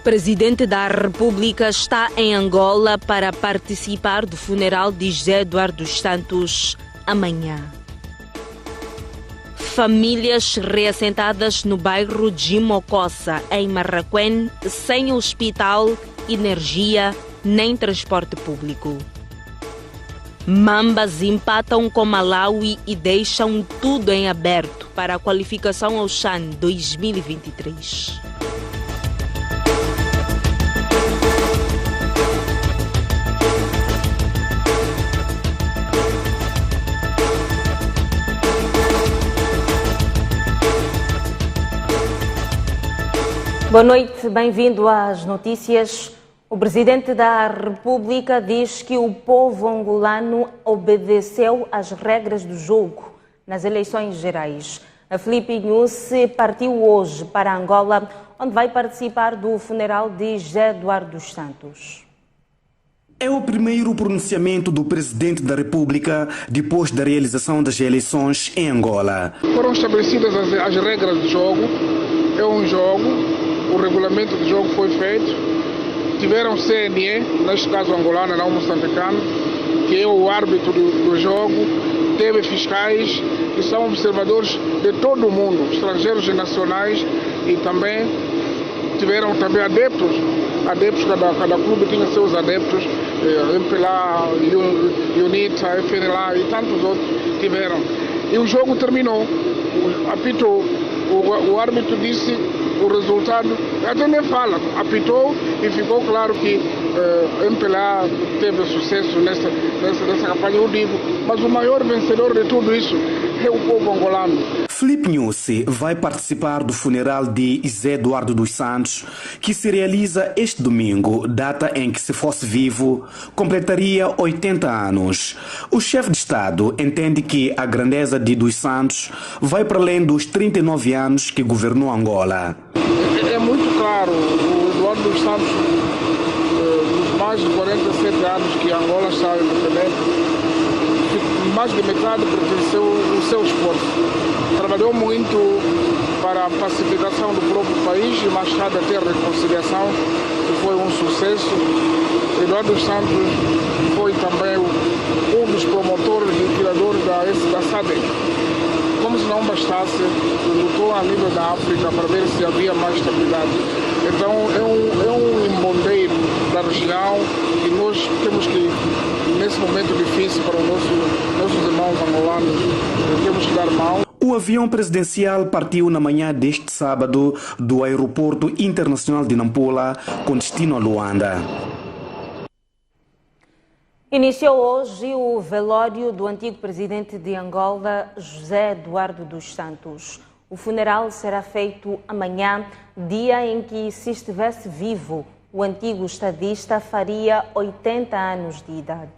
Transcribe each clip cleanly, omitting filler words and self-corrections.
Presidente da República está em Angola para participar do funeral de José Eduardo dos Santos amanhã. Famílias reassentadas no bairro de Mocossa, em Marraquém, sem hospital, energia nem transporte público. Mambas empatam com Malawi e deixam tudo em aberto para a qualificação ao CHAN 2023. Boa noite, bem-vindo às notícias. O Presidente da República diz que o povo angolano obedeceu às regras do jogo nas eleições gerais. A Filipe Nyusi partiu hoje para Angola, onde vai participar do funeral de José Eduardo dos Santos. É o primeiro pronunciamento do Presidente da República depois da realização das eleições em Angola. Foram estabelecidas as regras do jogo. É um jogo, o regulamento do jogo foi feito. Tiveram CNE, neste caso angolano, não moçambicano, que é o árbitro do jogo. Teve fiscais, que são observadores de todo o mundo, estrangeiros e nacionais, e também tiveram também adeptos, cada clube tinha seus adeptos, MPLA, UNITA, FNLA e tantos outros tiveram. E o jogo terminou, apitou, o árbitro disse o resultado, até nem fala, apitou e ficou claro que MPLA teve sucesso nessa campanha, eu digo, mas o maior vencedor de tudo isso é o povo angolano. Filipe Nyusi vai participar do funeral de José Eduardo dos Santos, que se realiza este domingo, data em que, se fosse vivo, completaria 80 anos. O chefe de Estado entende que a grandeza de dos Santos vai para além dos 39 anos que governou Angola. É muito claro, o Eduardo dos Santos, dos mais de 47 anos que Angola está independente, mais de metade pertenceu ao seu esforço. Trabalhou muito para a pacificação do próprio país e mais tarde até a reconciliação, que foi um sucesso. Eduardo dos Santos foi também um dos promotores e criadores da SADC. Como se não bastasse, lutou a nível da África para ver se havia mais estabilidade. Então é um embondeiro da região e nós temos que, nesse momento difícil para os nossos irmãos angolanos, temos que dar mão. O avião presidencial partiu na manhã deste sábado do Aeroporto Internacional de Nampula com destino a Luanda. Iniciou hoje o velório do antigo presidente de Angola, José Eduardo dos Santos. O funeral será feito amanhã, dia em que, se estivesse vivo, o antigo estadista faria 80 anos de idade.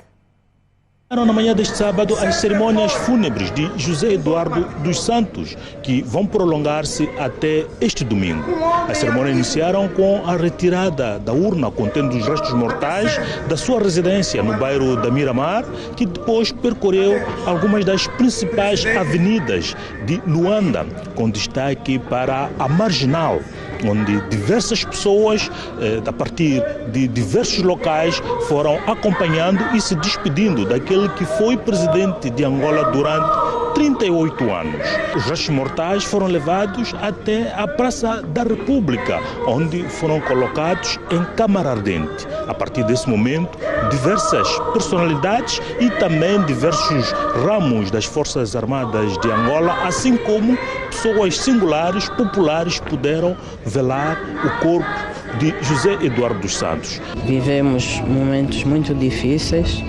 Na manhã deste sábado, as cerimônias fúnebres de José Eduardo dos Santos, que vão prolongar-se até este domingo. As cerimônias iniciaram com a retirada da urna contendo os restos mortais da sua residência no bairro da Miramar, que depois percorreu algumas das principais avenidas de Luanda, com destaque para a Marginal, onde diversas pessoas, a partir de diversos locais, foram acompanhando e se despedindo daquele que foi presidente de Angola durante 38 anos. Os restos mortais foram levados até a Praça da República, onde foram colocados em câmara ardente. A partir desse momento, diversas personalidades e também diversos ramos das Forças Armadas de Angola, assim como pessoas singulares, populares, puderam velar o corpo de José Eduardo dos Santos. Vivemos momentos muito difíceis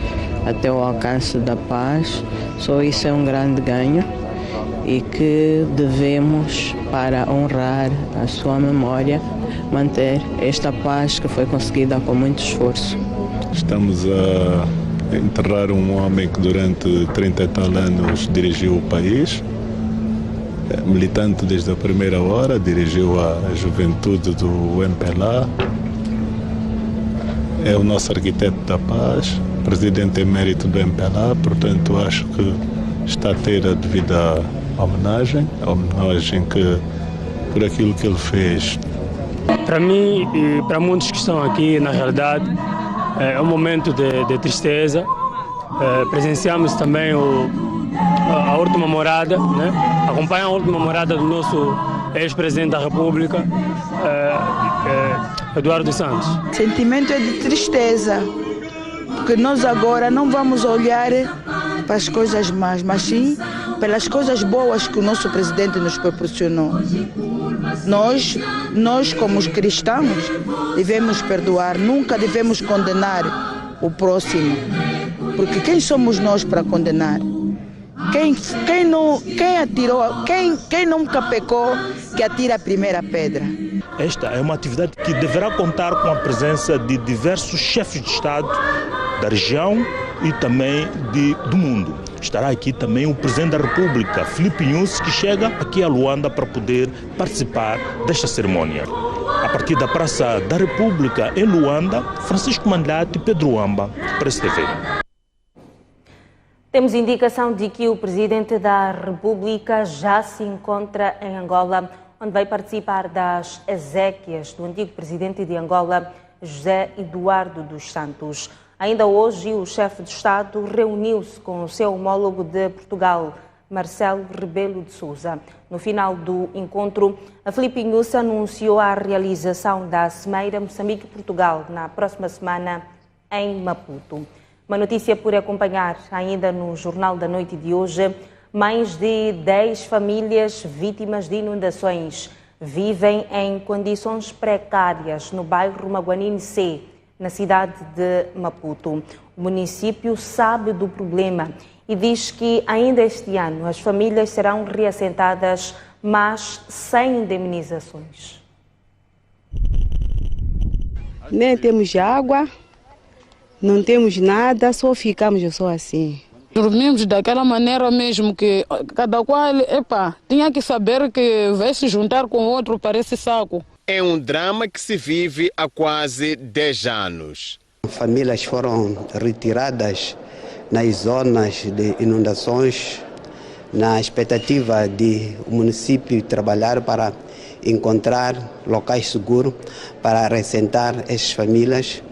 até o alcance da paz, só isso é um grande ganho e que devemos, para honrar a sua memória, manter esta paz que foi conseguida com muito esforço. Estamos a enterrar um homem que durante 30 e tal anos dirigiu o país, militante desde a primeira hora, dirigiu a juventude do MPLA, é o nosso arquiteto da paz, presidente emérito do MPLA, portanto acho que está a ter a devida homenagem que por aquilo que ele fez Para mim e para muitos que estão aqui, na realidade, é um momento de tristeza. Presenciamos também a última morada, né? Acompanham a última morada do nosso ex-presidente da República, Eduardo dos Santos. O sentimento é de tristeza, porque nós agora não vamos olhar para as coisas más, mas sim pelas coisas boas que o nosso presidente nos proporcionou. Nós como os cristãos, devemos perdoar, nunca devemos condenar o próximo, porque quem somos nós para condenar? Quem nunca pecou, que atira a primeira pedra. Esta é uma atividade que deverá contar com a presença de diversos chefes de Estado da região e também do mundo. Estará aqui também o Presidente da República, Filipe Nyusi, que chega aqui a Luanda para poder participar desta cerimônia. A partir da Praça da República em Luanda, Francisco Mandlate e Pedro Amba, Press TV. Temos indicação de que o Presidente da República já se encontra em Angola, onde vai participar das exéquias do antigo Presidente de Angola, José Eduardo dos Santos. Ainda hoje, o chefe de Estado reuniu-se com o seu homólogo de Portugal, Marcelo Rebelo de Sousa. No final do encontro, a Filipe Nyusi anunciou a realização da Cimeira Moçambique-Portugal na próxima semana em Maputo. Uma notícia por acompanhar ainda no Jornal da Noite de hoje. Mais de 10 famílias vítimas de inundações vivem em condições precárias no bairro Maguanini C, na cidade de Maputo. O município sabe do problema e diz que ainda este ano as famílias serão reassentadas, mas sem indemnizações. Nem temos água, não temos nada, só ficamos só assim. Dormimos daquela maneira mesmo que cada qual, tinha que saber que vai se juntar com outro para esse saco. É um drama que se vive há quase 10 anos. Famílias foram retiradas nas zonas de inundações, na expectativa de o município trabalhar para encontrar locais seguros para reassentar essas famílias,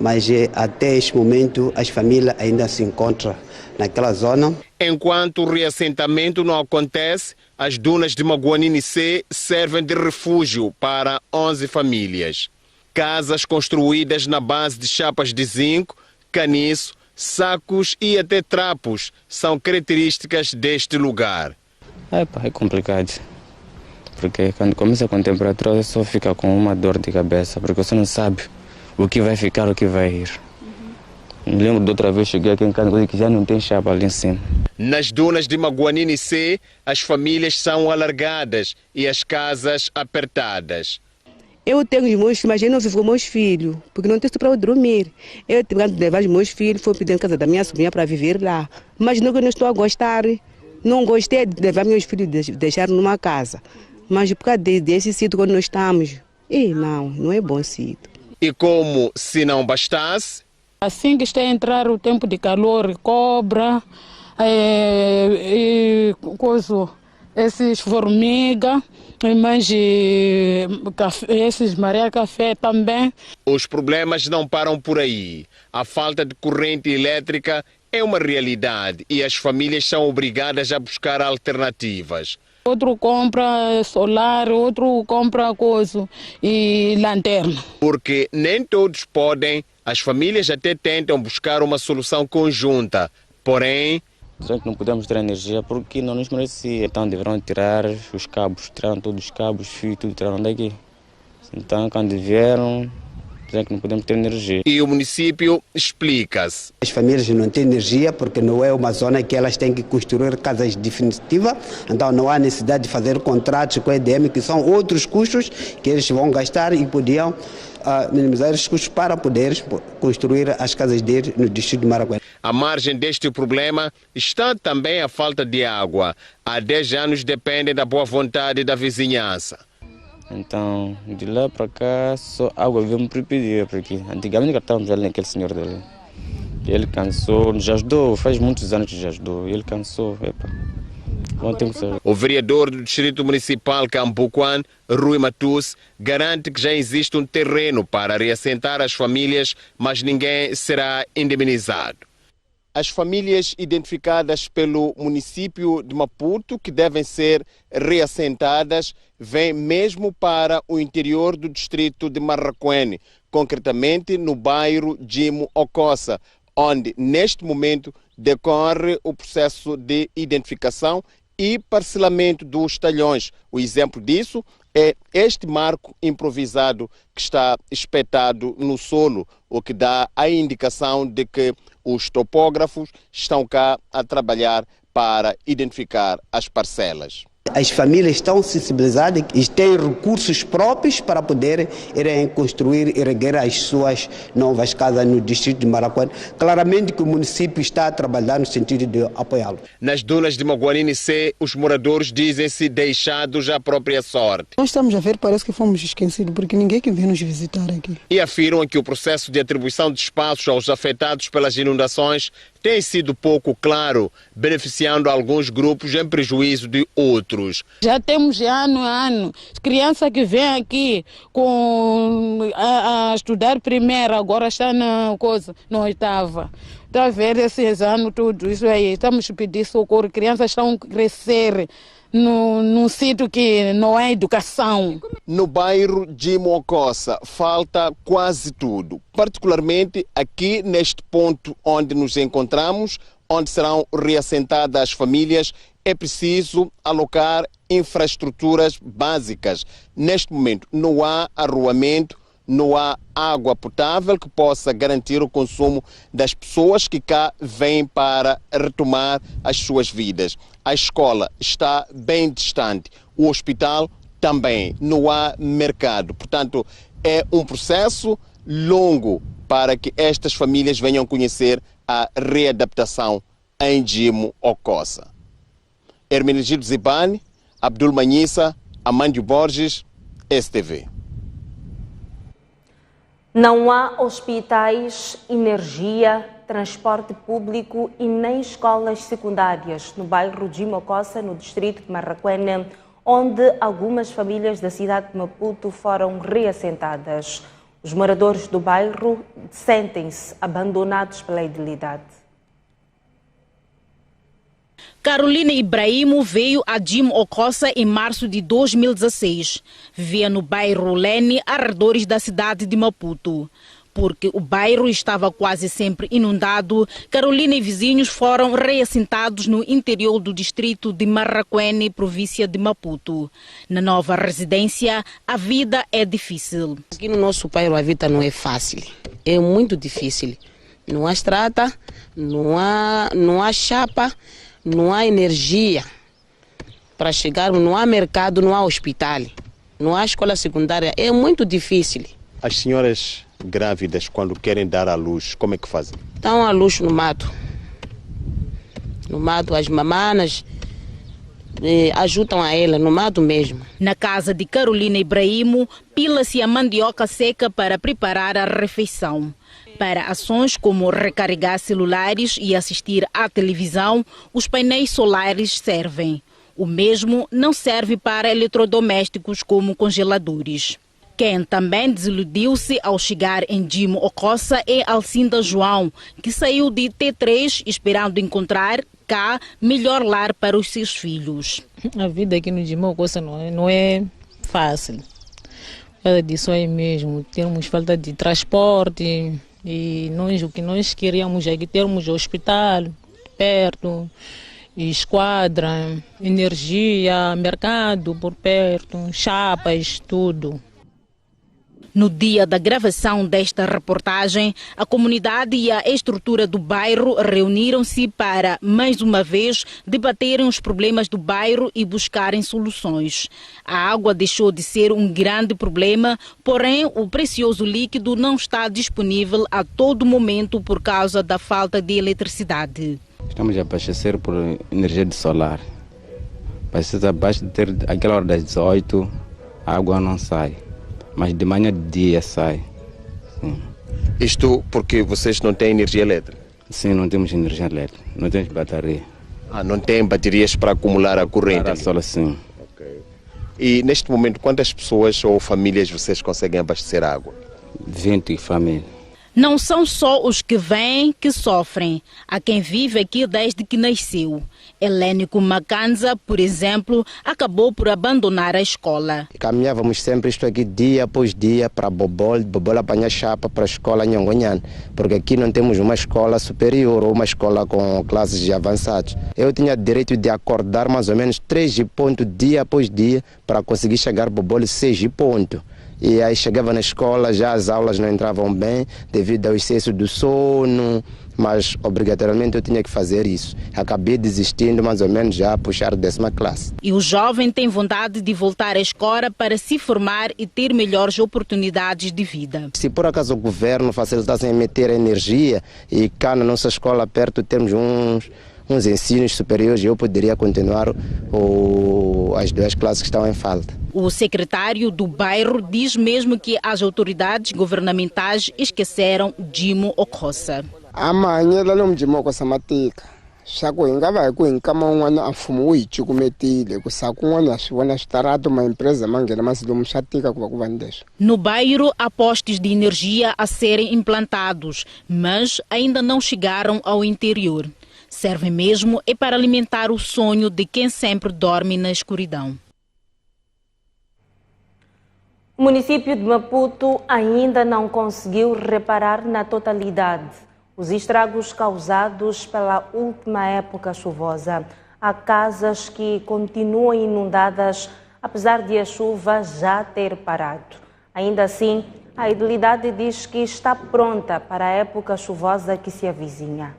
mas até este momento as famílias ainda se encontram naquela zona. Enquanto o reassentamento não acontece, as dunas de Maguanini C servem de refúgio para 11 famílias. Casas construídas na base de chapas de zinco, caniço, sacos e até trapos são características deste lugar. É complicado, porque quando começa com temperatura você só fica com uma dor de cabeça, porque você não sabe o que vai ficar, o que vai ir. Me lembro de outra vez, cheguei aqui em casa que já não tem chapa ali em cima. Nas dunas de Maguanini C, as famílias são alargadas e as casas apertadas. Eu tenho os meus filhos, mas eu não vivo com meus filhos, porque não tenho para eu dormir. Eu tenho que levar os meus filhos, fui pedir em casa da minha sobrinha para viver lá. Mas nunca não estou a gostar, não gostei de levar meus filhos, deixar numa casa. Mas por causa desse sítio onde nós estamos, não é bom sítio. E como se não bastasse, assim que está a entrar o tempo de calor, cobra, esses formiga, mas esses maré café também. Os problemas não param por aí. A falta de corrente elétrica é uma realidade e as famílias são obrigadas a buscar alternativas. Outro compra solar, outro compra e lanterna. Porque nem todos podem. As famílias até tentam buscar uma solução conjunta, porém... Só que não podemos ter energia porque não nos merecia. Então deverão tirar os cabos, tiraram todos os cabos, fios, tudo tiraram daqui. Então quando vieram, dizem que não podemos ter energia. E o município explica-se. As famílias não têm energia porque não é uma zona que elas têm que construir casas definitivas, então não há necessidade de fazer contratos com a EDM, que são outros custos que eles vão gastar e podiam minimizar os custos para poder construir as casas deles no distrito de Maraguá. À margem deste problema está também a falta de água. Há 10 anos dependem da boa vontade da vizinhança. Então, de lá para cá, só água vivemos por pedir, porque antigamente estávamos ali naquele senhor dele. Ele cansou, nos ajudou, faz muitos anos que já ajudou, ele cansou, O vereador do Distrito Municipal Cambuquan, Rui Matus, garante que já existe um terreno para reassentar as famílias, mas ninguém será indemnizado. As famílias identificadas pelo município de Maputo, que devem ser reassentadas, vêm mesmo para o interior do distrito de Marraquene, concretamente no bairro Jimo Ocossa, onde neste momento decorre o processo de identificação e parcelamento dos talhões. O exemplo disso é este marco improvisado que está espetado no solo, o que dá a indicação de que os topógrafos estão cá a trabalhar para identificar as parcelas. As famílias estão sensibilizadas e têm recursos próprios para poder irem construir e erguer as suas novas casas no distrito de Marraquene. Claramente que o município está a trabalhar no sentido de apoiá-lo. Nas dunas de Maguanini-C, os moradores dizem-se deixados à própria sorte. Nós estamos a ver, parece que fomos esquecidos, porque ninguém que vem nos visitar aqui. E afirmam que o processo de atribuição de espaços aos afetados pelas inundações tem sido pouco claro, beneficiando alguns grupos em prejuízo de outros. Já temos ano a ano criança que vem aqui a estudar primeiro, agora está na oitava. Está a ver esses anos tudo isso aí. Estamos a pedir socorro. Crianças estão a crescer num sítio que não é educação. No bairro Jimo Ocossa falta quase tudo, particularmente aqui neste ponto onde nos encontramos, onde serão reassentadas as famílias. É preciso alocar infraestruturas básicas. Neste momento não há arruamento, não há água potável que possa garantir o consumo das pessoas que cá vêm para retomar as suas vidas. A escola está bem distante, o hospital também, não há mercado. Portanto, é um processo longo para que estas famílias venham conhecer a readaptação em Jimo Ocossa. Hermenegildo Zibani, Abdul Manhissa, Amandio Borges, STV. Não há hospitais, energia, transporte público e nem escolas secundárias no bairro Jimo Ocossa, no distrito de Marraquene, onde algumas famílias da cidade de Maputo foram reassentadas. Os moradores do bairro sentem-se abandonados pela idilidade. Carolina Ibrahimo veio a Jimo Ocossa em março de 2016. Vivia no bairro Lene, arredores da cidade de Maputo. Porque o bairro estava quase sempre inundado, Carolina e vizinhos foram reassentados no interior do distrito de Marraquene, província de Maputo. Na nova residência, a vida é difícil. Aqui no nosso bairro a vida não é fácil, é muito difícil. Não há estrada, não há chapa, não há energia para chegar, não há mercado, não há hospital, não há escola secundária, é muito difícil. As senhoras grávidas, quando querem dar à luz, como é que fazem? Dão à luz no mato. No mato, as mamanas ajudam a ela, no mato mesmo. Na casa de Carolina Ibrahimo, pila-se a mandioca seca para preparar a refeição. Para ações como recarregar celulares e assistir à televisão, os painéis solares servem. O mesmo não serve para eletrodomésticos como congeladores. Quem também desiludiu-se ao chegar em Jimo Ocossa é Alcinda João, que saiu de T3 esperando encontrar cá melhor lar para os seus filhos. A vida aqui no Jimo Ocossa não é fácil. É disso aí mesmo, temos falta de transporte e o que nós queríamos é que termos hospital perto, esquadra, energia, mercado por perto, chapas, tudo. No dia da gravação desta reportagem, a comunidade e a estrutura do bairro reuniram-se para, mais uma vez, debaterem os problemas do bairro e buscarem soluções. A água deixou de ser um grande problema, porém o precioso líquido não está disponível a todo momento por causa da falta de eletricidade. Estamos a abastecer por energia de solar. Precisa abastecer aquela hora das 18, a água não sai. Mas de manhã de dia sai. Sim. Isto porque vocês não têm energia elétrica? Sim, não temos energia elétrica, não temos bateria. Não tem baterias para acumular a corrente? Só sim. Okay. E neste momento, quantas pessoas ou famílias vocês conseguem abastecer água? 20 famílias. Não são só os que vêm que sofrem. Há quem vive aqui desde que nasceu. Helénico Macanza, por exemplo, acabou por abandonar a escola. Caminhávamos sempre isto aqui dia após dia para Bobol apanhar chapa para a escola Nhongonhan, porque aqui não temos uma escola superior ou uma escola com classes de avançados. Eu tinha direito de acordar mais ou menos 3 pontos dia após dia para conseguir chegar a Bobol 6 pontos. E aí chegava na escola, já as aulas não entravam bem devido ao excesso do sono, mas obrigatoriamente eu tinha que fazer isso. Acabei desistindo mais ou menos já a puxar a 10ª classe. E o jovem tem vontade de voltar à escola para se formar e ter melhores oportunidades de vida. Se por acaso o governo facilitasse em meter energia e cá na nossa escola perto temos uns ensinos superiores, eu poderia continuar as 2 classes que estão em falta. O secretário do bairro diz mesmo que as autoridades governamentais esqueceram Jimo Okosa. Amanhã lá não Jimo Okosa matica. Sako ingava ku inkama un'wana a mfumo wu hi cukumetile ku saku un'wana a swi vona swi tarata uma empresa manghena masi lomu swa tika ku va ku va ni leswi. No bairro há postes de energia a serem implantados, mas ainda não chegaram ao interior. Servem mesmo é para alimentar o sonho de quem sempre dorme na escuridão. O município de Maputo ainda não conseguiu reparar na totalidade os estragos causados pela última época chuvosa. Há casas que continuam inundadas, apesar de a chuva já ter parado. Ainda assim, a idilidade diz que está pronta para a época chuvosa que se avizinha.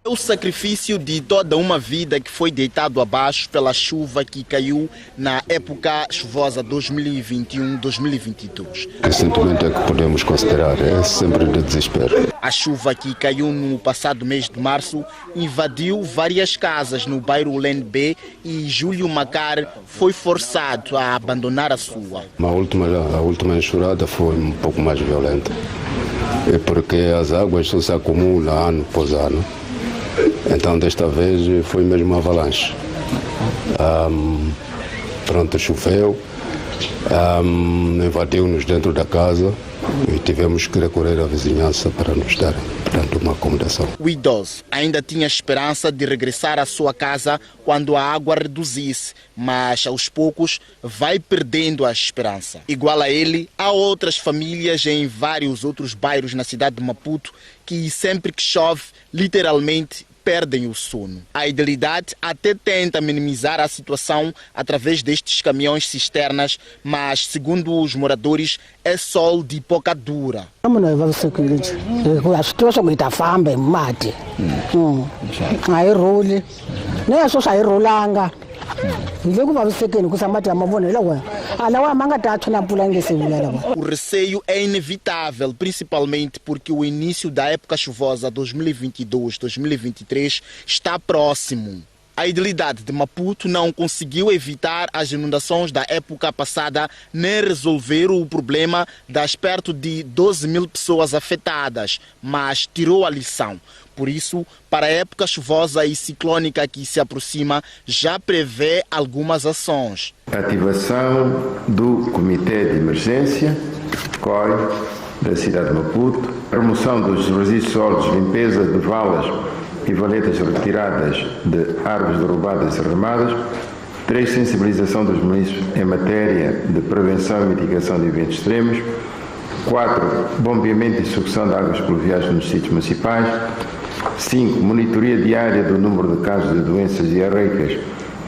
O sacrifício de toda uma vida que foi deitado abaixo pela chuva que caiu na época chuvosa 2021-2022. Que sentimento é que podemos considerar? É sempre de desespero. A chuva que caiu no passado mês de março invadiu várias casas no bairro Lende B e Júlio Macar foi forçado a abandonar a sua. A última enxurrada foi um pouco mais violenta. É porque as águas só se acumulam ano após ano. Então desta vez foi mesmo uma avalanche. Pronto, choveu, invadiu-nos dentro da casa e tivemos que recorrer à vizinhança para nos dar uma acomodação. O idoso ainda tinha esperança de regressar à sua casa quando a água reduzisse, mas aos poucos vai perdendo a esperança. Igual a ele, há outras famílias em vários outros bairros na cidade de Maputo que sempre que chove, literalmente, perdem o sono. A idilidade até tenta minimizar a situação através destes caminhões cisternas, mas, segundo os moradores, é sol de pouca dura. O receio é inevitável, principalmente porque o início da época chuvosa 2022-2023 está próximo. A idilidade de Maputo não conseguiu evitar as inundações da época passada nem resolver o problema das perto de 12 mil pessoas afetadas, mas tirou a lição. Por isso, para a época chuvosa e ciclônica que se aproxima, já prevê algumas ações. Ativação do Comitê de Emergência, COI, da cidade de Maputo, remoção dos resíduos sólidos, limpeza de valas e valetas retiradas de árvores derrubadas e remadas. 3. Sensibilização dos munícipes em matéria de prevenção e mitigação de eventos extremos. 4. Bombeamento e sucção de águas pluviais nos sítios municipais. 5. Monitoria diária do número de casos de doenças diarreicas,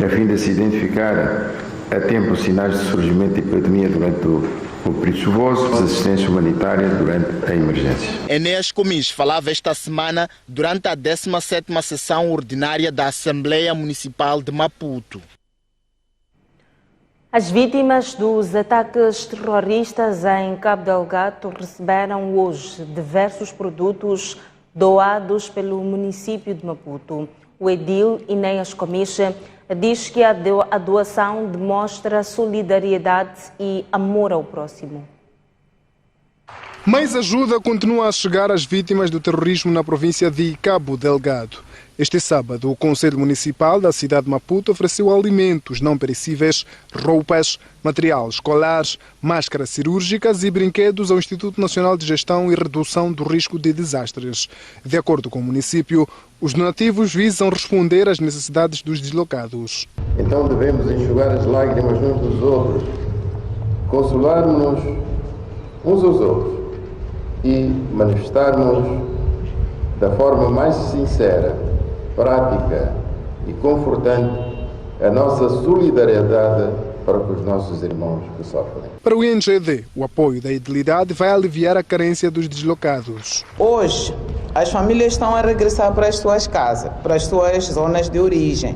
a fim de se identificar a tempo os sinais de surgimento de epidemia durante o período chuvoso, assistência humanitária durante a emergência. Enéas Comis falava esta semana durante a 17ª sessão ordinária da Assembleia Municipal de Maputo. As vítimas dos ataques terroristas em Cabo Delgado receberam hoje diversos produtos doados pelo município de Maputo. O edil Enéas Comis diz que a doação demonstra solidariedade e amor ao próximo. Mais ajuda continua a chegar às vítimas do terrorismo na província de Cabo Delgado. Este sábado, o Conselho Municipal da cidade de Maputo ofereceu alimentos não perecíveis, roupas, material escolar, máscaras cirúrgicas e brinquedos ao Instituto Nacional de Gestão e Redução do Risco de Desastres. De acordo com o município, os donativos visam responder às necessidades dos deslocados. Então devemos enxugar as lágrimas uns dos outros, consolar-nos uns aos outros e manifestar-nos da forma mais sincera, prática e confortante a nossa solidariedade para com os nossos irmãos que sofrem. Para o INGD, o apoio da idilidade vai aliviar a carência dos deslocados. Hoje, as famílias estão a regressar para as suas casas, para as suas zonas de origem.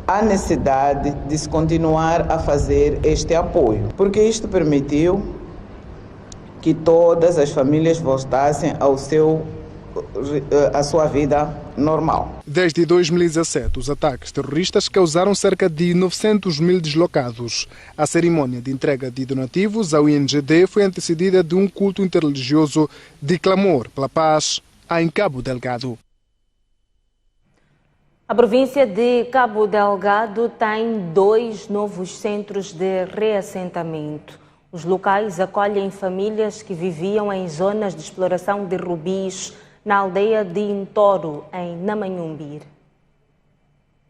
Há necessidade de se continuar a fazer este apoio, porque isto permitiu que todas as famílias voltassem à sua vida normal. Desde 2017, os ataques terroristas causaram cerca de 900 mil deslocados. A cerimônia de entrega de donativos ao INGD foi antecedida de um culto interreligioso de clamor pela paz em Cabo Delgado. A província de Cabo Delgado tem 2 novos centros de reassentamento. Os locais acolhem famílias que viviam em zonas de exploração de rubis na aldeia de Intoro, em Namanhumbir.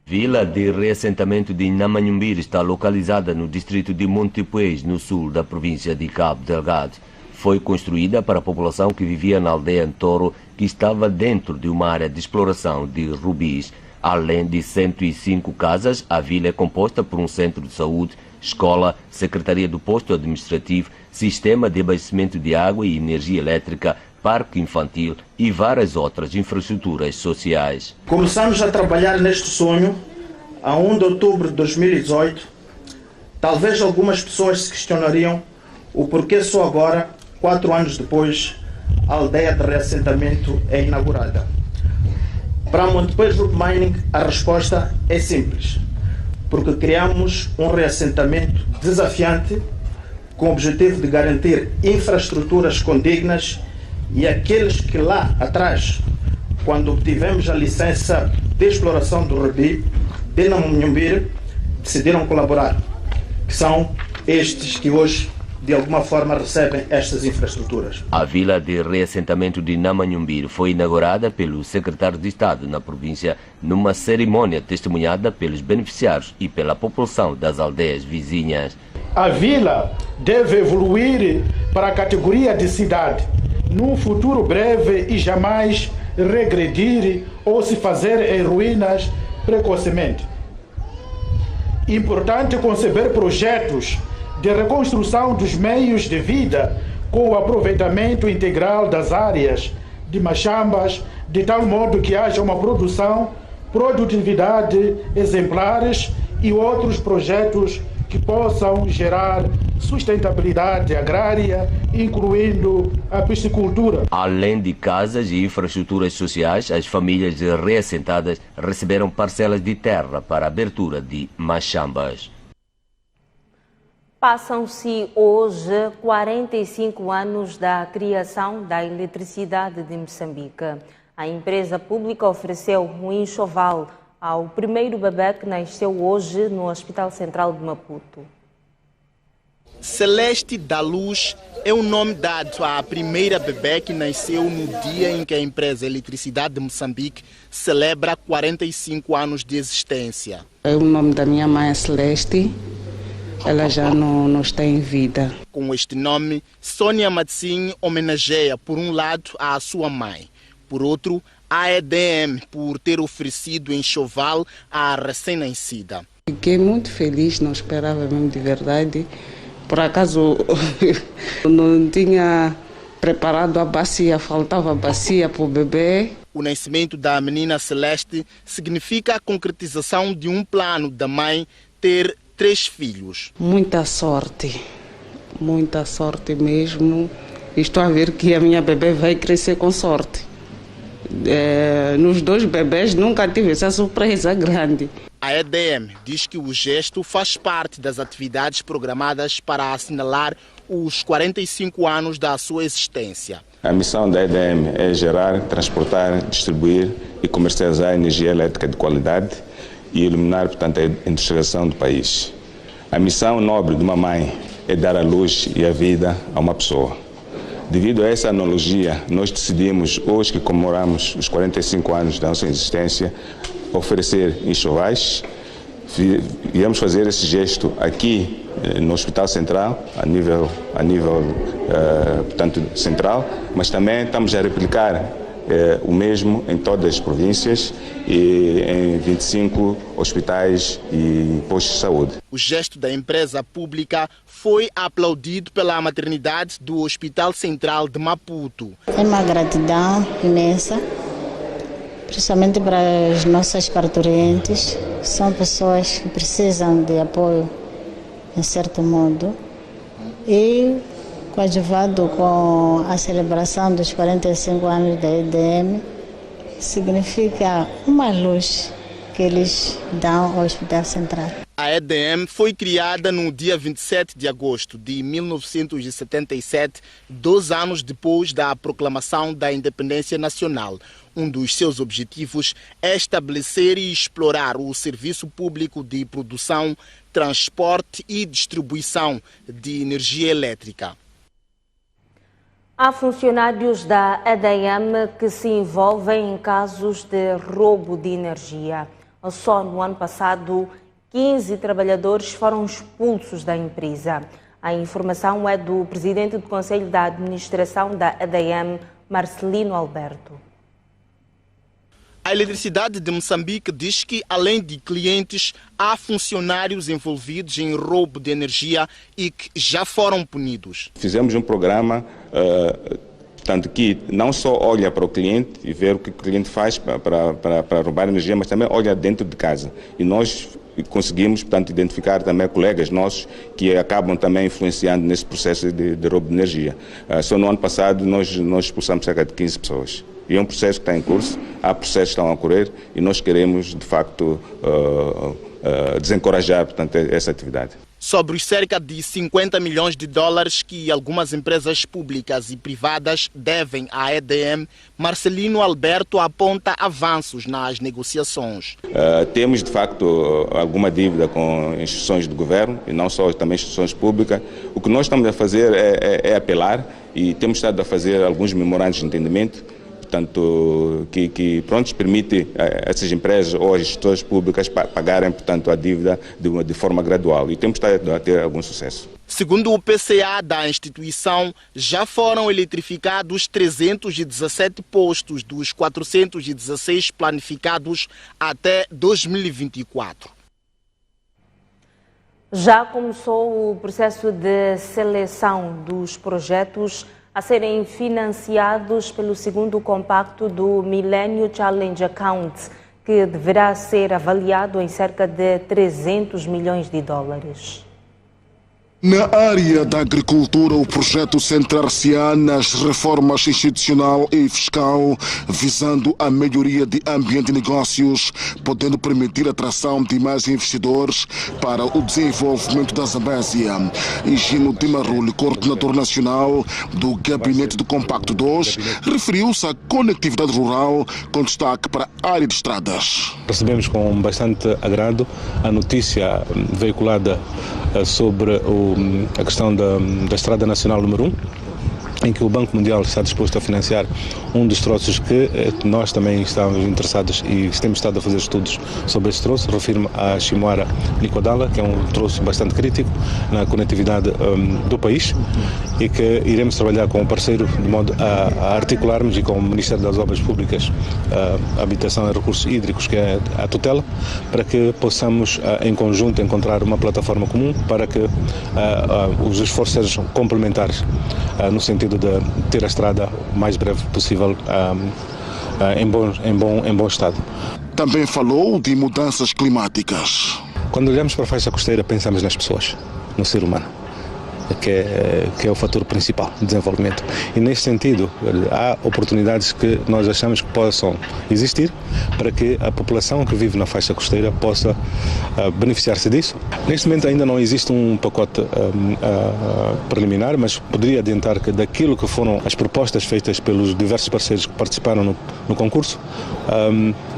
Vila de reassentamento de Namanhumbir está localizada no distrito de Montepuez, no sul da província de Cabo Delgado. Foi construída para a população que vivia na aldeia Intoro, que estava dentro de uma área de exploração de rubis. Além de 105 casas, a vila é composta por um centro de saúde, escola, secretaria do posto administrativo, sistema de abastecimento de água e energia elétrica, parque infantil e várias outras infraestruturas sociais. Começamos a trabalhar neste sonho a 1 de outubro de 2018. Talvez algumas pessoas se questionariam o porquê só agora, 4 anos depois, a aldeia de reassentamento é inaugurada. Para a Montepuez Group Mining, a resposta é simples. Porque criamos um reassentamento desafiante com o objetivo de garantir infraestruturas condignas e aqueles que lá atrás, quando obtivemos a licença de exploração do rubi de Namanhumbir, decidiram colaborar, que são estes que hoje de alguma forma recebem estas infraestruturas. A vila de reassentamento de Namanhumbir foi inaugurada pelo secretário de Estado na província numa cerimônia testemunhada pelos beneficiários e pela população das aldeias vizinhas. A vila deve evoluir para a categoria de cidade num futuro breve e jamais regredir ou se fazer em ruínas precocemente. Importante conceber projetos de reconstrução dos meios de vida com o aproveitamento integral das áreas de machambas, de tal modo que haja uma produtividade exemplares e outros projetos que possam gerar sustentabilidade agrária, incluindo a piscicultura. Além de casas e infraestruturas sociais, as famílias reassentadas receberam parcelas de terra para a abertura de machambas. Passam-se hoje 45 anos da criação da eletricidade de Moçambique. A empresa pública ofereceu um enxoval ao primeiro bebê que nasceu hoje no Hospital Central de Maputo. Celeste da Luz é o nome dado à primeira bebê que nasceu no dia em que a empresa Eletricidade de Moçambique celebra 45 anos de existência. O nome da minha mãe é Celeste. Ela já não está em vida. Com este nome, Sônia Matsin homenageia, por um lado, a sua mãe. Por outro, a EDM, por ter oferecido enxoval à recém-nascida. Fiquei muito feliz, não esperava mesmo de verdade. Por acaso, não tinha preparado a bacia, faltava bacia para o bebê. O nascimento da menina Celeste significa a concretização de um plano da mãe ter 3 filhos. Muita sorte mesmo. Estou a ver que a minha bebê vai crescer com sorte. Nos 2 bebês nunca tive essa surpresa grande. A EDM diz que o gesto faz parte das atividades programadas para assinalar os 45 anos da sua existência. A missão da EDM é gerar, transportar, distribuir e comercializar energia elétrica de qualidade e eliminar, portanto, a industrialização do país. A missão nobre de uma mãe é dar a luz e a vida a uma pessoa. Devido a essa analogia, nós decidimos, hoje que comemoramos os 45 anos da nossa existência, oferecer enxovais. Viemos fazer esse gesto aqui no Hospital Central, a nível portanto, central, mas também estamos a replicar o mesmo em todas as províncias e em 25 hospitais e postos de saúde. O gesto da empresa pública foi aplaudido pela maternidade do Hospital Central de Maputo. É uma gratidão imensa, principalmente para as nossas parturientes. São pessoas que precisam de apoio, em certo modo, e coadjuvado com a celebração dos 45 anos da EDM, significa uma luz que eles dão ao Hospital Central. A EDM foi criada no dia 27 de agosto de 1977, 2 anos depois da proclamação da independência nacional. Um dos seus objetivos é estabelecer e explorar o serviço público de produção, transporte e distribuição de energia elétrica. Há funcionários da EDM que se envolvem em casos de roubo de energia. Só no ano passado, 15 trabalhadores foram expulsos da empresa. A informação é do presidente do Conselho da Administração da EDM, Marcelino Alberto. A Eletricidade de Moçambique diz que, além de clientes, há funcionários envolvidos em roubo de energia e que já foram punidos. Fizemos um programa, tanto que não só olha para o cliente e ver o que o cliente faz para roubar energia, mas também olha dentro de casa. E nós conseguimos, portanto, identificar também colegas nossos que acabam também influenciando nesse processo de roubo de energia. Só no ano passado nós expulsamos cerca de 15 pessoas. E é um processo que está em curso, há processos que estão a ocorrer e nós queremos, de facto, desencorajar, portanto, essa atividade. Sobre os cerca de 50 milhões de dólares que algumas empresas públicas e privadas devem à EDM, Marcelino Alberto aponta avanços nas negociações. Temos, de facto, alguma dívida com instituições do governo e não só também instituições públicas. O que nós estamos a fazer é apelar e temos estado a fazer alguns memorandos de entendimento, portanto, que permite a essas empresas ou as instituições públicas pagarem, portanto, a dívida de forma gradual e temos estado a ter algum sucesso. Segundo o PCA da instituição, já foram eletrificados 317 postos dos 416 planificados até 2024. Já começou o processo de seleção dos projetos a serem financiados pelo segundo compacto do Millennium Challenge Account, que deverá ser avaliado em cerca de 300 milhões de dólares. Na área da agricultura, o projeto centrar-se-á nas reformas institucional e fiscal, visando a melhoria de ambiente de negócios, podendo permitir a atração de mais investidores para o desenvolvimento da Zambésia. Gino Timarulli, coordenador nacional do Gabinete do Compacto 2, referiu-se à conectividade rural com destaque para a área de estradas. Recebemos com bastante agrado a notícia veiculada sobre a questão da Estrada Nacional número 1, em que o Banco Mundial está disposto a financiar um dos troços que nós também estamos interessados e temos estado a fazer estudos sobre esse troço. Refiro-me a Chimoara-Nicodala, que é um troço bastante crítico na conectividade do país e que iremos trabalhar com o parceiro de modo a articularmos e com o Ministério das Obras Públicas, Habitação e Recursos Hídricos, que é a tutela, para que possamos em conjunto encontrar uma plataforma comum para que os esforços sejam complementares no sentido de ter a estrada o mais breve possível em bom estado. Também falou de mudanças climáticas. Quando olhamos para a faixa costeira, pensamos nas pessoas, no ser humano. que é o fator principal de desenvolvimento. E nesse sentido, há oportunidades que nós achamos que possam existir para que a população que vive na faixa costeira possa beneficiar-se disso. Neste momento ainda não existe um pacote preliminar, mas poderia adiantar que daquilo que foram as propostas feitas pelos diversos parceiros que participaram no concurso,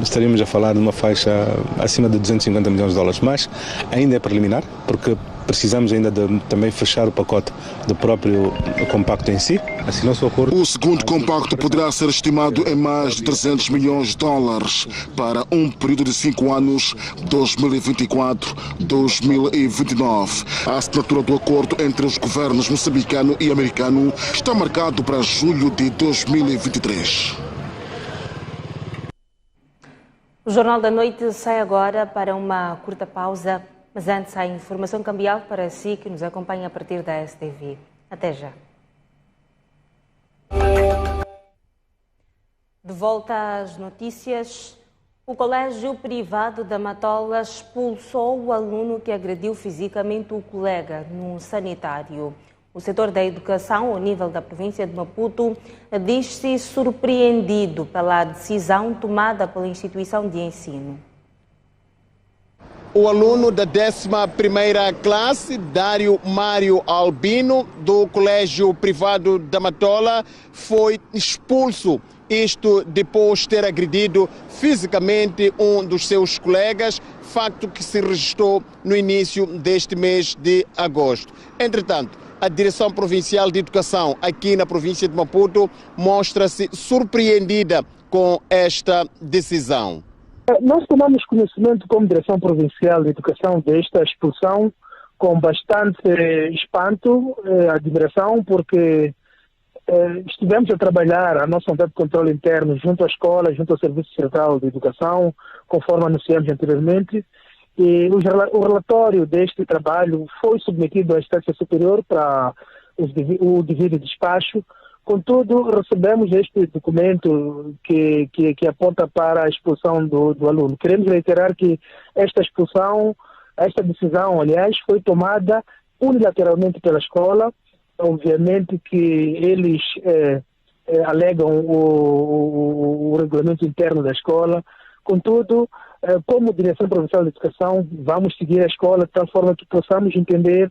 estaríamos a falar de uma faixa acima de 250 milhões de dólares, mas ainda é preliminar, porque precisamos ainda de também fechar o pacote do próprio compacto em si. Assinou-se o acordo. O segundo compacto poderá ser estimado em mais de 300 milhões de dólares para um período de 5 anos, 2024-2029. A assinatura do acordo entre os governos moçambicano e americano está marcado para julho de 2023. O Jornal da Noite sai agora para uma curta pausa, mas antes a informação cambial para si que nos acompanha a partir da STV. Até já. De volta às notícias, o Colégio Privado da Matola expulsou o aluno que agrediu fisicamente o colega no sanitário. O setor da educação, ao nível da província de Maputo, diz-se surpreendido pela decisão tomada pela instituição de ensino. O aluno da 11ª classe, Dário Mário Albino, do Colégio Privado da Matola, foi expulso. Isto depois de ter agredido fisicamente um dos seus colegas, facto que se registrou no início deste mês de agosto. Entretanto, a Direção Provincial de Educação aqui na província de Maputo mostra-se surpreendida com esta decisão. Nós tomamos conhecimento como Direção Provincial de Educação desta expulsão com bastante espanto, admiração, porque estivemos a trabalhar a nossa unidade de controle interno junto à escola, junto ao Serviço Central de Educação, conforme anunciamos anteriormente, e o relatório deste trabalho foi submetido à instância superior para o devido despacho. Contudo, recebemos este documento que aponta para a expulsão do aluno. Queremos reiterar que esta decisão, aliás, foi tomada unilateralmente pela escola. Obviamente que eles alegam o regulamento interno da escola. Contudo, como Direção Provincial de Educação, vamos seguir a escola de tal forma que possamos entender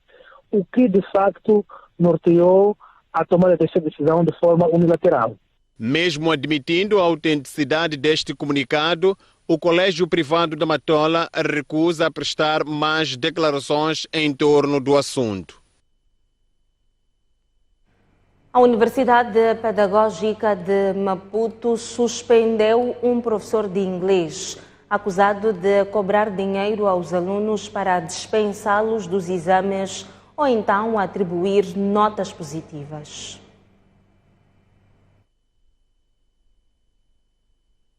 o que de facto norteou a tomada desta decisão de forma unilateral. Mesmo admitindo a autenticidade deste comunicado, o Colégio Privado da Matola recusa a prestar mais declarações em torno do assunto. A Universidade Pedagógica de Maputo suspendeu um professor de inglês acusado de cobrar dinheiro aos alunos para dispensá-los dos exames ou então atribuir notas positivas.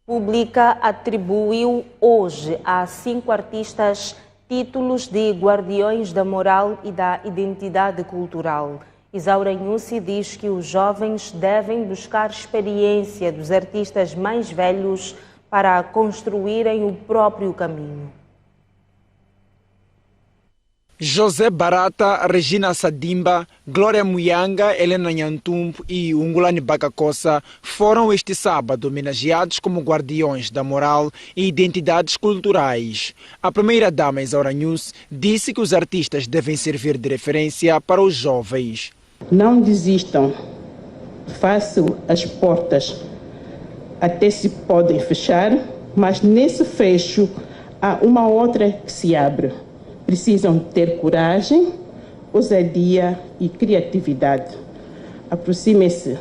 A Pública atribuiu hoje a 5 artistas títulos de guardiões da moral e da identidade cultural. Isaura Nhusi diz que os jovens devem buscar experiência dos artistas mais velhos para construírem o próprio caminho. José Barata, Regina Sadimba, Glória Muyanga, Helena Nhantumbo e Ungulani Bakakosa foram este sábado homenageados como guardiões da moral e identidades culturais. A primeira-dama Isaura Nhusi disse que os artistas devem servir de referência para os jovens. Não desistam, façam as portas, até se podem fechar, mas nesse fecho há uma outra que se abre. Precisam ter coragem, ousadia e criatividade. Aproximem-se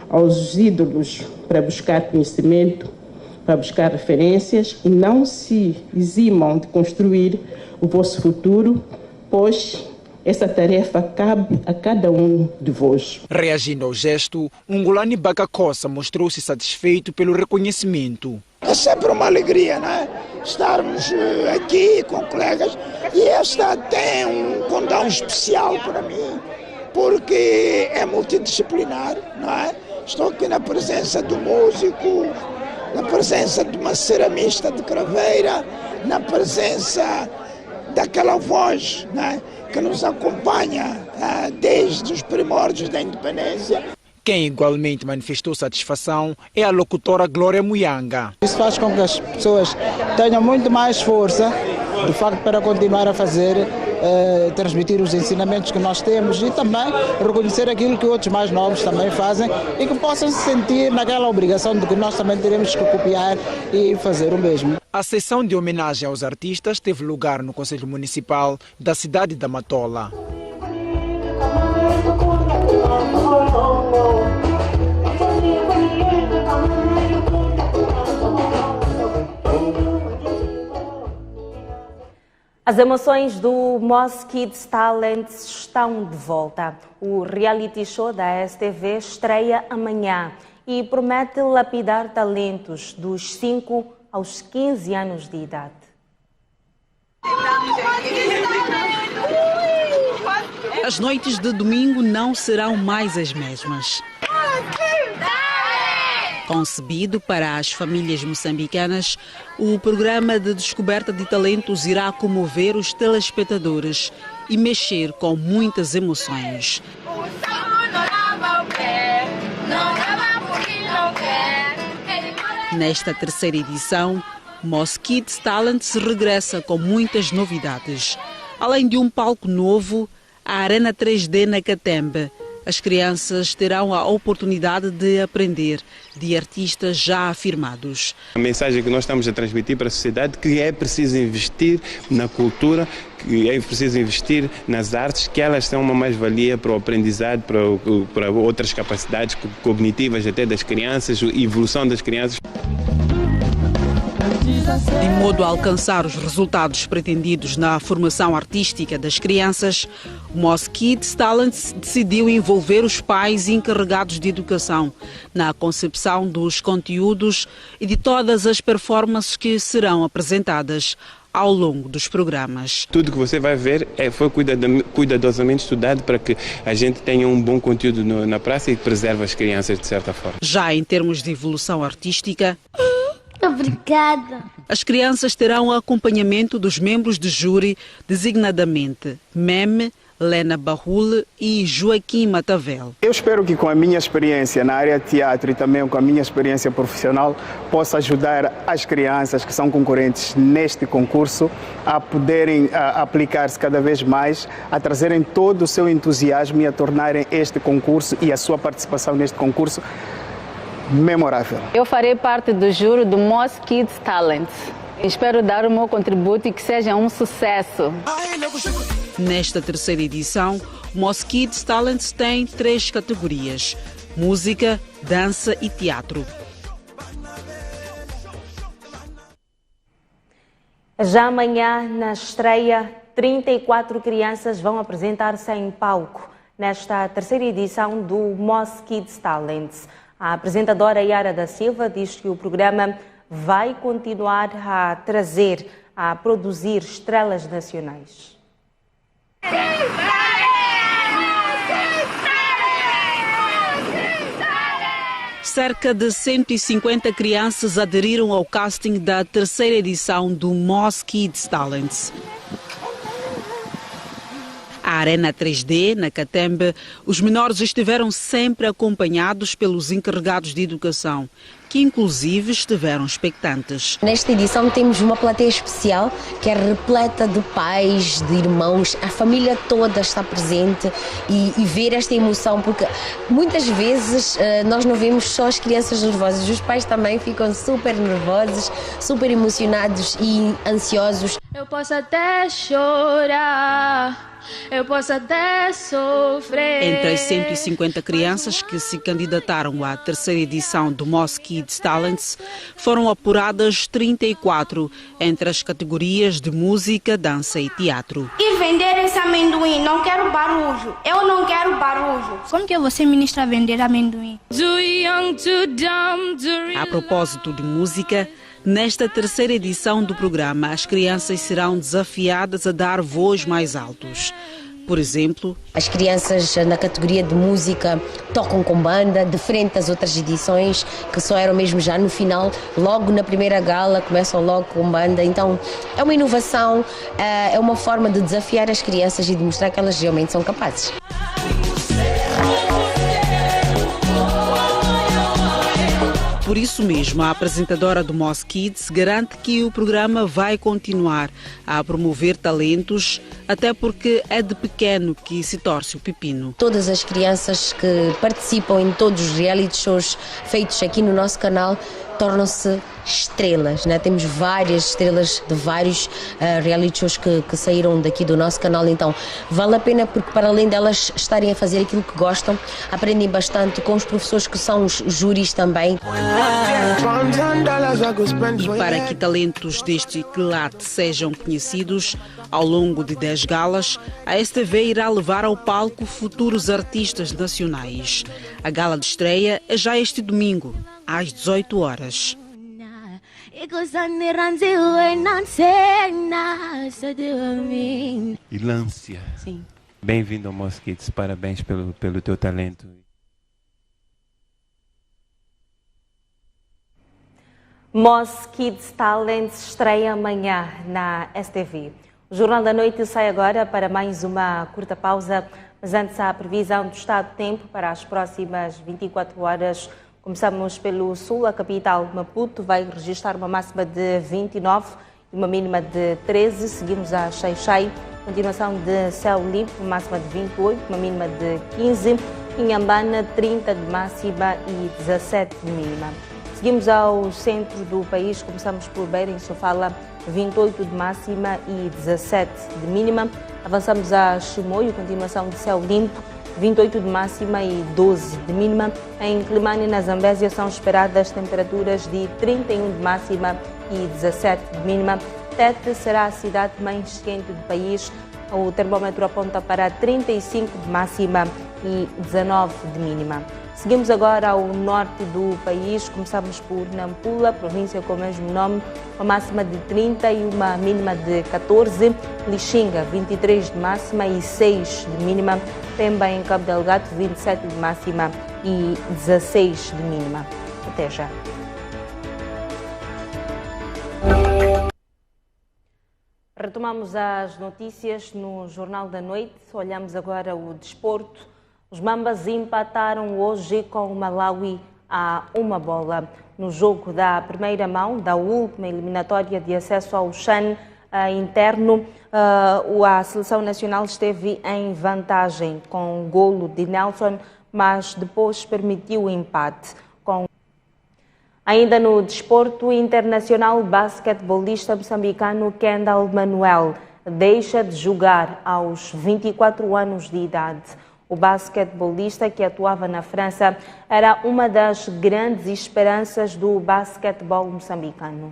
aos ídolos para buscar conhecimento, para buscar referências e não se eximam de construir o vosso futuro, pois essa tarefa cabe a cada um de vós. Reagindo ao gesto, Ungulani Bakakosa mostrou-se satisfeito pelo reconhecimento. É sempre uma alegria, né? Estarmos aqui com colegas e esta tem um condão especial para mim, porque é multidisciplinar, não é? Estou aqui na presença do músico, na presença de uma ceramista de Craveira, na presença daquela voz, né, que nos acompanha desde os primórdios da independência. Quem igualmente manifestou satisfação é a locutora Glória Muyanga. Isso faz com que as pessoas tenham muito mais força, de facto, para continuar a fazer, transmitir os ensinamentos que nós temos e também reconhecer aquilo que outros mais novos também fazem e que possam se sentir naquela obrigação de que nós também teremos que copiar e fazer o mesmo. A sessão de homenagem aos artistas teve lugar no Conselho Municipal da cidade da Matola. As emoções do Moss Kids Talents estão de volta. O reality show da STV estreia amanhã e promete lapidar talentos dos 5 aos 15 anos de idade. As noites de domingo não serão mais as mesmas. Concebido para as famílias moçambicanas, o programa de descoberta de talentos irá comover os telespectadores e mexer com muitas emoções. Nesta terceira edição, Moss Kids Talents regressa com muitas novidades. Além de um palco novo, a Arena 3D na Catembe, as crianças terão a oportunidade de aprender de artistas já afirmados. A mensagem que nós estamos a transmitir para a sociedade é que é preciso investir na cultura, que é preciso investir nas artes, que elas são uma mais-valia para o aprendizado, para outras capacidades cognitivas até das crianças, a evolução das crianças. De modo a alcançar os resultados pretendidos na formação artística das crianças, o Moss Kids Talents decidiu envolver os pais encarregados de educação na concepção dos conteúdos e de todas as performances que serão apresentadas ao longo dos programas. Tudo que você vai ver foi cuidadosamente estudado para que a gente tenha um bom conteúdo na praça e preserve as crianças de certa forma. Já em termos de evolução artística, obrigada. As crianças terão acompanhamento dos membros de júri, designadamente Meme, Lena Bahul e Joaquim Matavel. Eu espero que com a minha experiência na área de teatro e também com a minha experiência profissional possa ajudar as crianças que são concorrentes neste concurso a poderem aplicar-se cada vez mais, a trazerem todo o seu entusiasmo e a tornarem este concurso e a sua participação neste concurso memorável. Eu farei parte do júri do Moss Kids Talents. Espero dar o meu contributo e que seja um sucesso. Nesta terceira edição, o Moss Kids Talents tem 3 categorias: música, dança e teatro. Já amanhã, na estreia, 34 crianças vão apresentar-se em palco nesta terceira edição do Moss Kids Talents. A apresentadora Yara da Silva diz que o programa vai continuar a produzir estrelas nacionais. Cerca de 150 crianças aderiram ao casting da terceira edição do Moss Kids Talents. A Arena 3D, na Catembe, os menores estiveram sempre acompanhados pelos encarregados de educação, que inclusive estiveram expectantes. Nesta edição temos uma plateia especial que é repleta de pais, de irmãos, a família toda está presente e ver esta emoção, porque muitas vezes nós não vemos só as crianças nervosas, os pais também ficam super nervosos, super emocionados e ansiosos. Eu posso até chorar. Eu posso até sofrer. Entre as 150 crianças que se candidataram à terceira edição do Moss Kids Talents, foram apuradas 34 entre as categorias de música, dança e teatro. Ir vender esse amendoim, não quero barulho. Eu não quero barulho. Como que você ministra vender amendoim? A propósito de música, nesta terceira edição do programa, as crianças serão desafiadas a dar voos mais altos. Por exemplo, as crianças na categoria de música tocam com banda, diferente das outras edições, que só eram mesmo já no final, logo na primeira gala, começam logo com banda. Então, é uma inovação, é uma forma de desafiar as crianças e de mostrar que elas realmente são capazes. Por isso mesmo, a apresentadora do Moss Kids garante que o programa vai continuar a promover talentos, até porque é de pequeno que se torce o pepino. Todas as crianças que participam em todos os reality shows feitos aqui no nosso canal tornam-se estrelas, né? Temos várias estrelas de vários reality shows que saíram daqui do nosso canal, então vale a pena porque para além delas estarem a fazer aquilo que gostam, aprendem bastante com os professores que são os júris também. E para que talentos deste quilate sejam conhecidos, ao longo de 10 galas, a STV irá levar ao palco futuros artistas nacionais. A gala de estreia é já este domingo, às 18 horas. Ilância, sim. Bem-vindo ao Moss Kids, parabéns pelo teu talento. Moss Kids Talents estreia amanhã na STV. O Jornal da Noite sai agora para mais uma curta pausa, mas antes a previsão do estado de tempo para as próximas 24 horas. Começamos pelo sul, a capital Maputo vai registrar uma máxima de 29 e uma mínima de 13. Seguimos a Xai-Xai, continuação de céu limpo, uma máxima de 28, uma mínima de 15. Inhambana, 30 de máxima e 17 de mínima. Seguimos ao centro do país, começamos por Beira, em Sofala, 28 de máxima e 17 de mínima. Avançamos a Chimoio, continuação de céu limpo, 28 de máxima e 12 de mínima. Em Climane, na Zambésia, são esperadas temperaturas de 31 de máxima e 17 de mínima. Tete será a cidade mais quente do país. O termômetro aponta para 35 de máxima e 19 de mínima. Seguimos agora ao norte do país, começamos por Nampula, província com o mesmo nome, uma máxima de 30 e uma mínima de 14. Lixinga, 23 de máxima e 6 de mínima. Pemba, em Cabo Delgado, 27 de máxima e 16 de mínima. Até já. Retomamos as notícias no Jornal da Noite. Olhamos agora o desporto. Os Mambas empataram hoje com o Malawi a 1-1 no jogo da primeira mão da última eliminatória de acesso ao CHAN interno. A seleção nacional esteve em vantagem com o golo de Nelson, mas depois permitiu o empate. Ainda no desporto internacional, o basquetebolista moçambicano Kendall Manuel deixa de jogar aos 24 anos de idade. O basquetebolista, que atuava na França, era uma das grandes esperanças do basquetebol moçambicano.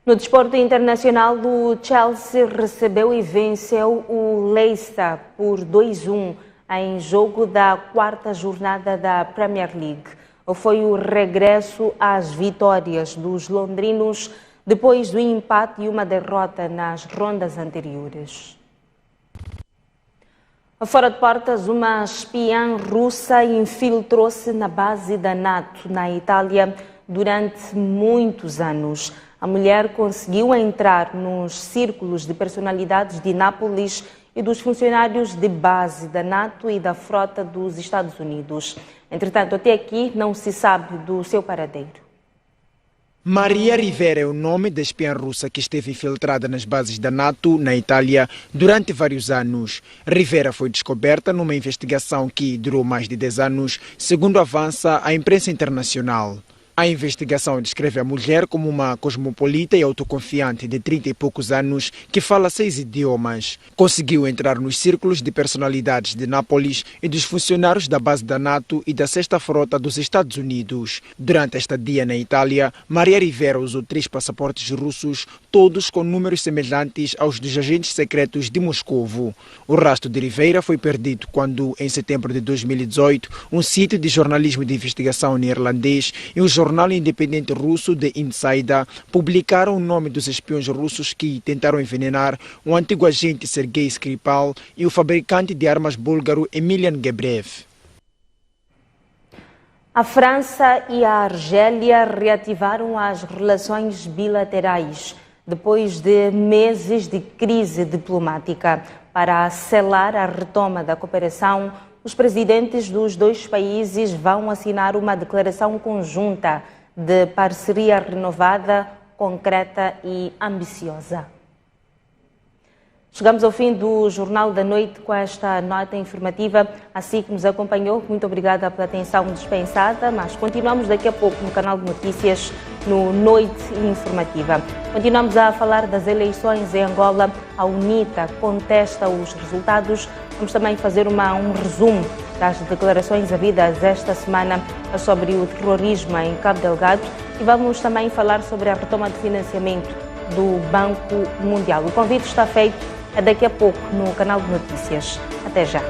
No desporto internacional, o Chelsea recebeu e venceu o Leicester por 2-1 em jogo da quarta jornada da Premier League. Foi o regresso às vitórias dos londrinos depois do empate e uma derrota nas rondas anteriores. Fora de portas, uma espiã russa infiltrou-se na base da NATO, na Itália, durante muitos anos. A mulher conseguiu entrar nos círculos de personalidades de Nápoles e dos funcionários de base da NATO e da frota dos Estados Unidos. Entretanto, até aqui não se sabe do seu paradeiro. Maria Rivera é o nome da espiã russa que esteve infiltrada nas bases da NATO na Itália durante vários anos. Rivera foi descoberta numa investigação que durou mais de 10 anos, segundo avança a imprensa internacional. A investigação descreve a mulher como uma cosmopolita e autoconfiante de 30 e poucos anos que fala 6 idiomas. Conseguiu entrar nos círculos de personalidades de Nápoles e dos funcionários da base da NATO e da 6ª Frota dos Estados Unidos. Durante esta estadia na Itália, Maria Rivera usou 3 passaportes russos, todos com números semelhantes aos dos agentes secretos de Moscovo. O rastro de Rivera foi perdido quando, em setembro de 2018, um sítio de jornalismo de investigação neerlandês e o jornal independente russo The Insider publicaram o nome dos espiões russos que tentaram envenenar o antigo agente Sergei Skripal e o fabricante de armas búlgaro Emilian Gebrev. A França e a Argélia reativaram as relações bilaterais depois de meses de crise diplomática. Para selar a retoma da cooperação, os presidentes dos dois países vão assinar uma declaração conjunta de parceria renovada, concreta e ambiciosa. Chegamos ao fim do Jornal da Noite com esta nota informativa. Assim que nos acompanhou, muito obrigada pela atenção dispensada, mas continuamos daqui a pouco no canal de notícias, no Noite Informativa. Continuamos a falar das eleições em Angola. A UNITA contesta os resultados. Vamos também fazer um resumo das declarações havidas esta semana sobre o terrorismo em Cabo Delgado e vamos também falar sobre a retoma de financiamento do Banco Mundial. O convite está feito. Daqui a pouco no canal de notícias. Até já.